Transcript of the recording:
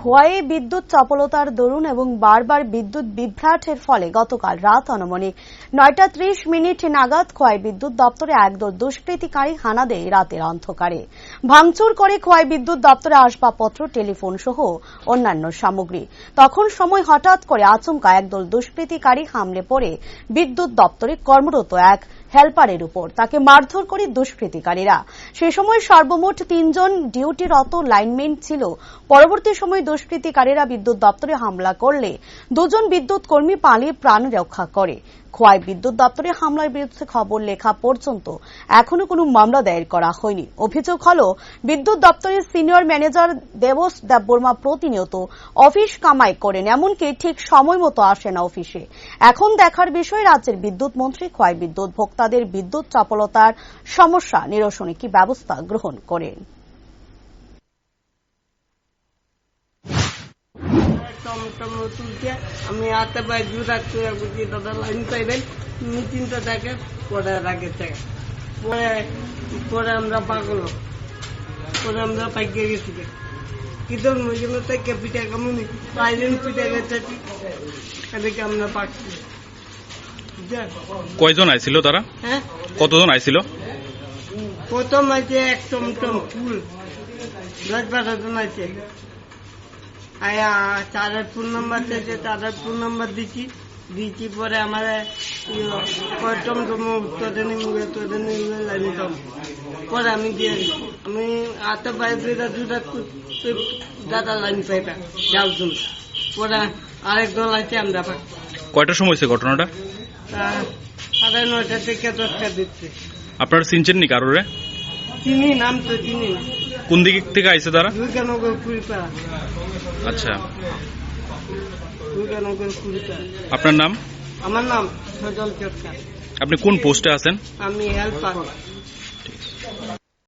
খোয়াইয়ে বিদ্যুৎ চপলতার দরুন এবং বারবার বিদ্যুৎ বিভ্রাটের ফলে গতকাল রাত আনুমানিক ৯টা ৩০ নাগাদ খোয়াই বিদ্যুৎ দপ্তরে একদল দুষ্কৃতিকারী হানা দেয় রাতের অন্ধকারে। ভাঙচুর করে খোয়াই বিদ্যুৎ দপ্তরে আসবাবপত্র, টেলিফোন সহ অন্যান্য সামগ্রী। তখন সময় হঠাৎ করে আচমকা একদল দুষ্কৃতিকারী হামলে পড়ে বিদ্যুৎ দপ্তরে কর্মরত এক হেল্পারের উপর। তাকে মারধর করে দুষ্কৃতিকারীরা। সে সময় সর্বমোট ৩ জন ডিউটিরত লাইনম্যান ছিল। পরবর্তী সময়ে দুষ্কৃতিকারীরা বিদ্যুৎ দপ্তরে হামলা করলে ২ জন বিদ্যুৎ কর্মী পালিয়ে প্রাণ রক্ষা করে। খোয়াই বিদ্যুৎ দপ্তরে হামলার বিরুদ্ধে খবর লেখা পর্যন্ত এখনো কোনো মামলা দায়ের করা হয়নি। অভিযোগ হল বিদ্যুৎ দপ্তরের সিনিয়র ম্যানেজার দেবস দেববর্মা প্রতিনিয়ত অফিস কামাই করেন, এমনকি ঠিক সময় মতো আসে না অফিসে। এখন দেখার বিষয় রাজ্যের বিদ্যুৎ মন্ত্রী খোয়াই বিদ্যুৎ ভোক্তাদের বিদ্যুৎ চপলতার সমস্যা নিরসনে কি ব্যবস্থা গ্রহণ করেন। আমি হাতে পায়ে জুড়াত করে বুঝি দাদা লাইন পাইবেন মিটিংটা থাকে পরে রাখে থাকে পরে আমরা পাগল পরে আমরা পাইকে গেছি কিন্তু মজুমে থেকে পিঠা কমুনি প্রাইভেট পিঠা গেছে এদিকে আমরা পাচ্ছি। কয়জন আইছিল তারা? হ্যাঁ, কতজন আইছিল? প্রথম আছে এক টমটম ফুল ১০-১২ জন আছে। আয়া তাদের ফোন নাম্বার চাইছে, তাদের ফোন নাম্বার দিচ্ছি পরে আমার টমটম তোদের লাইন পরে আমি দিয়ে দিচ্ছি। আমি হাতে পায়ে দাদা লাইন পাইবা যাও তুমি পরে আরেক দল আছে আমরা পাচ্ছি। কয়টার সময় হয়েছে ঘটনাটা? ৯:৩০ থেকে ১০টা দিচ্ছে। আপনারা চিনছেন নি কারোরে? চিনি, নাম তো চিনি না। কোন দিক থেকে আইছে তারা? দুর্গানগর কুড়িপাড়া। আচ্ছা, দুর্গানগর কুড়িপাড়া। আপনার নাম? আমার নাম সজল চটকা। আপনি কোন পোস্টে আছেন? আমি হেল্পার।